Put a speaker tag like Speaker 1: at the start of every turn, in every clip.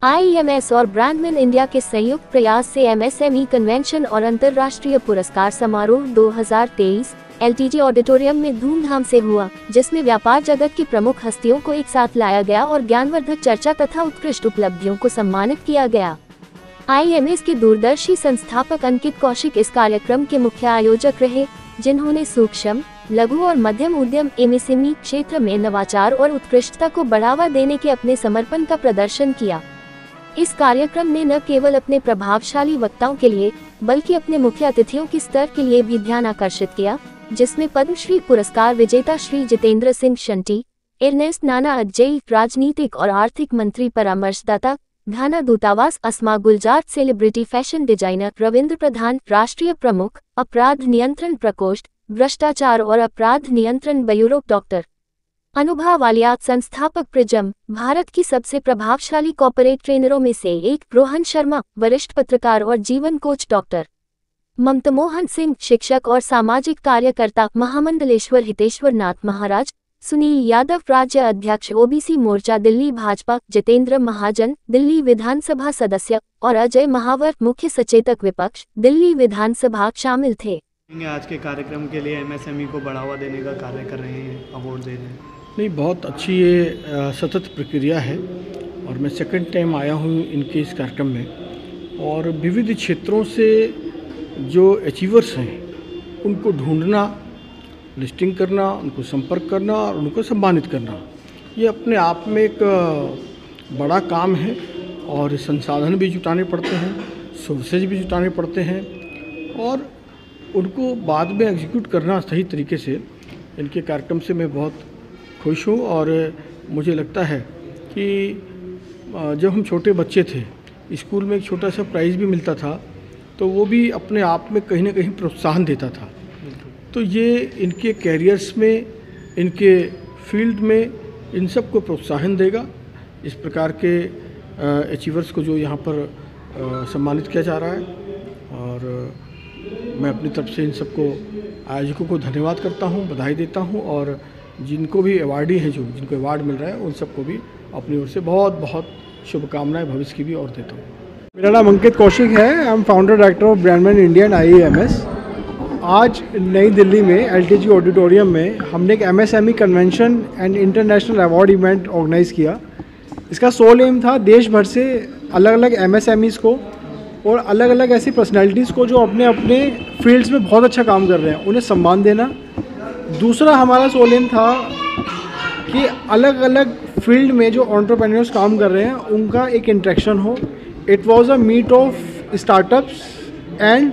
Speaker 1: IEMS और ब्रांडमैन India के संयुक्त प्रयास से MSME कन्वेंशन और अंतर्राष्ट्रीय पुरस्कार समारोह 2023 LTG ऑडिटोरियम में धूमधाम से हुआ, जिसमें व्यापार जगत की प्रमुख हस्तियों को एक साथ लाया गया और ज्ञानवर्धक चर्चा तथा उत्कृष्ट उपलब्धियों को सम्मानित किया गया। IEMS के दूरदर्शी संस्थापक अंकित कौशिक इस कार्यक्रम के मुख्य आयोजक रहे, जिन्होंने सूक्ष्म, लघु और मध्यम उद्यम MSME क्षेत्र में नवाचार और उत्कृष्टता को बढ़ावा देने के अपने समर्पण का प्रदर्शन किया। इस कार्यक्रम ने न केवल अपने प्रभावशाली वक्ताओं के लिए, बल्कि अपने मुख्य अतिथियों के स्तर के लिए भी ध्यान आकर्षित किया, जिसमें पद्मश्री पुरस्कार विजेता श्री जितेंद्र सिंह शंटी, एर्नेस्ट नाना अजय, राजनीतिक और आर्थिक मंत्री परामर्शदाता, घाना दूतावास अस्मा गुलजार, सेलिब्रिटी फैशन डिजाइनर रविंद्र प्रधान, राष्ट्रीय प्रमुख, अपराध नियंत्रण प्रकोष्ठ, भ्रष्टाचार और अपराध नियंत्रण ब्यूरो डॉक्टर अनुभा वालिया, संस्थापक प्रिज्म, भारत की सबसे प्रभावशाली कॉर्पोरेट ट्रेनरों में से एक रोहन शर्मा, वरिष्ठ पत्रकार और जीवन कोच डॉक्टर ममतामोहन सिंह, शिक्षक और सामाजिक कार्यकर्ता महामंडलेश्वर हितेश्वर नाथ महाराज, सुनील यादव, राज्य अध्यक्ष OBC मोर्चा दिल्ली भाजपा, जितेंद्र महाजन, दिल्ली विधानसभा सदस्य और अजय महावर, मुख्य सचेतक विपक्ष, दिल्ली विधानसभा शामिल थे।
Speaker 2: आज के कार्यक्रम के लिए MSME को बढ़ावा देने का कार्य कर रहे हैं, अवार्ड दे रहे हैं।
Speaker 3: नहीं, बहुत अच्छी ये सतत प्रक्रिया है और मैं सेकंड टाइम आया हूँ इनके इस कार्यक्रम में। और विविध क्षेत्रों से जो अचीवर्स हैं उनको ढूंढना, लिस्टिंग करना, उनको संपर्क करना और उनको सम्मानित करना, ये अपने आप में एक बड़ा काम है और संसाधन भी जुटाने पड़ते हैं, सोर्सेज भी जुटाने पड़ते हैं और उनको बाद में एग्जीक्यूट करना सही तरीके से। इनके कार्यक्रम से मैं बहुत खुश हूँ और मुझे लगता है कि जब हम छोटे बच्चे थे, स्कूल में एक छोटा सा प्राइज़ भी मिलता था तो वो भी अपने आप में कहीं ना कहीं प्रोत्साहन देता था। तो ये इनके कैरियर्स में, इनके फील्ड में इन सब को प्रोत्साहन देगा। इस प्रकार के अचीवर्स को जो यहाँ पर सम्मानित किया जा रहा है और मैं अपनी तरफ से इन सबको आयोजकों को धन्यवाद करता हूँ, बधाई देता हूँ और जिनको भी अवार्डी हैं, जिनको अवार्ड मिल रहा है, उन सबको भी अपनी ओर से बहुत बहुत शुभकामनाएं भविष्य की भी और देता हूँ।
Speaker 4: मेरा नाम अंकित कौशिक है। I am founder director of Brandman India and IEMS। आज नई दिल्ली में LTG ऑडिटोरियम में हमने एक MSME convention and international award event organise किया। इसका सोल एम था देश भर से अलग अलग MSMEs को और अलग अलग ऐसी पर्सनैलिटीज़ को जो अपने अपने फील्ड्स में बहुत अच्छा काम कर रहे हैं, उन्हें सम्मान देना। दूसरा हमारा सोल एम था कि अलग अलग फील्ड में जो एंटरप्रेन्योर्स काम कर रहे हैं उनका एक इंटरेक्शन हो। It was a meet of startups and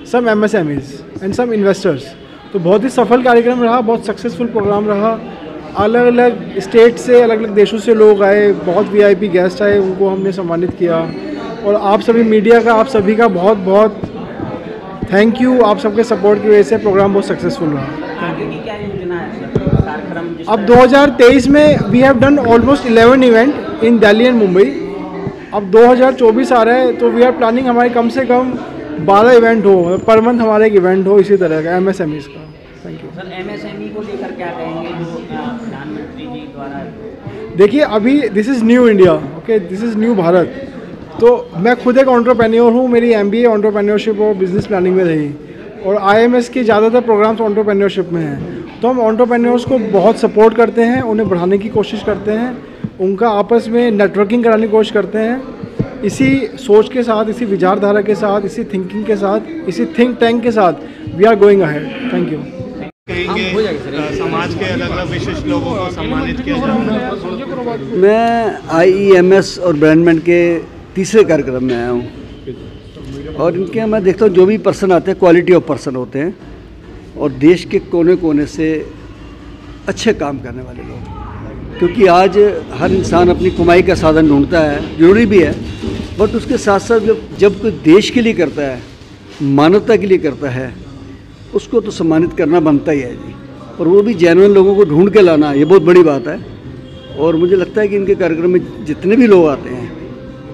Speaker 4: some MSMEs and some investors. तो बहुत ही सफल कार्यक्रम रहा, बहुत सक्सेसफुल प्रोग्राम रहा। अलग अलग स्टेट से, अलग अलग देशों से लोग आए, बहुत VIP गेस्ट आए, उनको हमने सम्मानित किया। और आप सभी मीडिया का, आप सभी का बहुत बहुत थैंक यू। आप सबके सपोर्ट की वजह से प्रोग्राम बहुत सक्सेसफुल रहा। अब 2023 में we have done almost 11 event in Delhi and Mumbai. अब 2024 आ रहा है तो वी आर प्लानिंग हमारे कम से कम 12 इवेंट हो पर मंथ, हमारा एक इवेंट हो इसी तरह का MSMEs का। Thank you
Speaker 5: sir. MSME को लेकर क्या कहेंगे जो प्रधानमंत्री जी द्वारा?
Speaker 4: देखिए, अभी this is new India, okay, this is new Bharat. तो मैं खुद एक एंटरप्रेन्योर हूँ, मेरी MBA एंटरप्रेन्योरशिप और बिजनेस प्लानिंग में रही और IEMS के ज़्यादातर प्रोग्राम्स एंटरप्रेन्योरशिप में हैं। तो हम एंटरप्रेन्योर्स को बहुत सपोर्ट करते हैं, उन्हें बढ़ाने की कोशिश करते हैं, उनका आपस में नेटवर्किंग कराने की कोशिश करते हैं। इसी सोच के साथ, इसी विचारधारा के साथ, इसी थिंकिंग के साथ, इसी थिंक टैंक के साथ we are going ahead. Thank you.
Speaker 2: समाज के अलग अलग विशिष्ट लोगों को सम्मानित किया जाएगा।
Speaker 6: मैं IEMS और ब्रांडमैन के तीसरे कार्यक्रम में आया हूँ और इनके मैं देखता हूँ जो भी पर्सन आते हैं क्वालिटी ऑफ पर्सन होते हैं और देश के कोने कोने से अच्छे काम करने वाले लोग। क्योंकि आज हर इंसान अपनी कमाई का साधन ढूंढता है, जरूरी भी है, बट उसके साथ साथ जब कोई देश के लिए करता है, मानवता के लिए करता है, उसको तो सम्मानित करना बनता ही है जी। और वो भी जेन्युइन लोगों को ढूंढ के लाना, ये बहुत बड़ी बात है। और मुझे लगता है कि इनके कार्यक्रम में जितने भी लोग आते हैं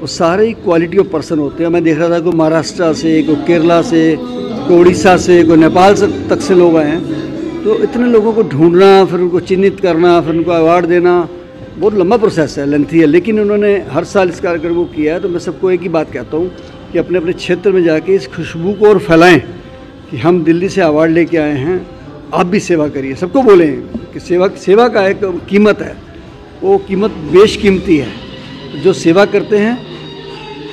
Speaker 6: वो सारे ही क्वालिटी ऑफ पर्सन होते हैं। मैं देख रहा था कोई महाराष्ट्र से, कोई केरला से, कोई उड़ीसा से, कोई नेपाल से तक से लोग आए हैं। तो इतने लोगों को ढूंढना, फिर उनको चिन्हित करना, फिर उनको अवार्ड देना, बहुत लंबा प्रोसेस है, लेंथी है, लेकिन उन्होंने हर साल इस कार्यक्रम को किया है। तो मैं सबको एक ही बात कहता हूँ कि अपने अपने क्षेत्र में जाके इस खुशबू को और फैलाएं कि हम दिल्ली से अवार्ड लेके आए हैं, आप भी सेवा करिए। सबको बोलें कि सेवा का एक कीमत है, वो कीमत बेशकीमती है। तो जो सेवा करते हैं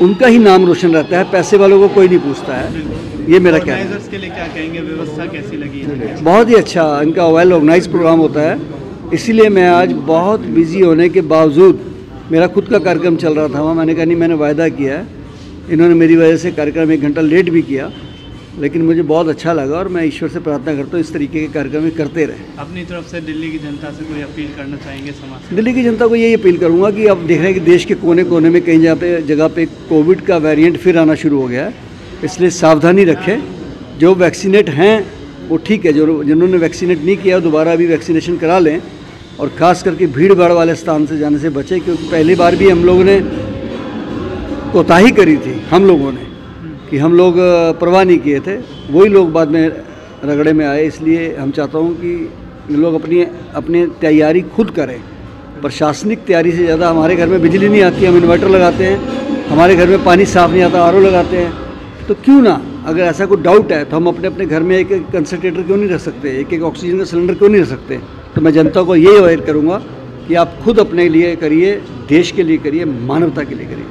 Speaker 6: उनका ही नाम रोशन रहता है, पैसे वालों को कोई नहीं पूछता है। ये मेरा कहना है।
Speaker 2: ऑर्गेनाइजर्स के लिए क्या कहेंगे, व्यवस्था कैसी लगी है?
Speaker 6: बहुत ही अच्छा, इनका वेल ऑर्गेनाइज प्रोग्राम होता है। इसीलिए मैं आज बहुत बिजी होने के बावजूद, मेरा खुद का कार्यक्रम चल रहा था वहाँ, मैंने कहा नहीं, मैंने वायदा किया है। इन्होंने मेरी वजह से कार्यक्रम 1 घंटा लेट भी किया, लेकिन मुझे बहुत अच्छा लगा और मैं ईश्वर से प्रार्थना करता हूँ इस तरीके के कार्यक्रम करते रहें।
Speaker 2: अपनी तरफ से दिल्ली की जनता से कोई अपील करना चाहेंगे समाज से?
Speaker 6: दिल्ली की जनता को यही अपील करूँगा कि अब देख रहे हैं कि देश के कोने कोने में कई जगह पे कोविड का वेरिएंट फिर आना शुरू हो गया है, इसलिए सावधानी रखें। जो वैक्सीनेट हैं वो ठीक है, जो जिन्होंने वैक्सीनेट नहीं किया दोबारा अभी वैक्सीनेशन करा लें, और ख़ास करके भीड़ भाड़ वाले स्थान से जाने से बचें, क्योंकि पहली बार भी हम लोगों ने कोताही करी थी, हम लोगों ने, कि हम लोग परवाह नहीं किए थे, वही लोग बाद में रगड़े में आए। इसलिए हम चाहता हूँ कि लोग अपनी तैयारी खुद करें। प्रशासनिक तैयारी से ज़्यादा, हमारे घर में बिजली नहीं आती, हम इन्वर्टर लगाते हैं, हमारे घर में पानी साफ़ नहीं आता, आरओ लगाते हैं, तो क्यों ना, अगर ऐसा कोई डाउट है तो हम अपने अपने घर में एक एक कंसनट्रेटर क्यों नहीं रख सकते, एक एक ऑक्सीजन का सिलेंडर क्यों नहीं रख सकते। तो मैं जनता को यही अवेयर करूँगा कि आप खुद अपने लिए करिए, देश के लिए करिए, मानवता के लिए करिए।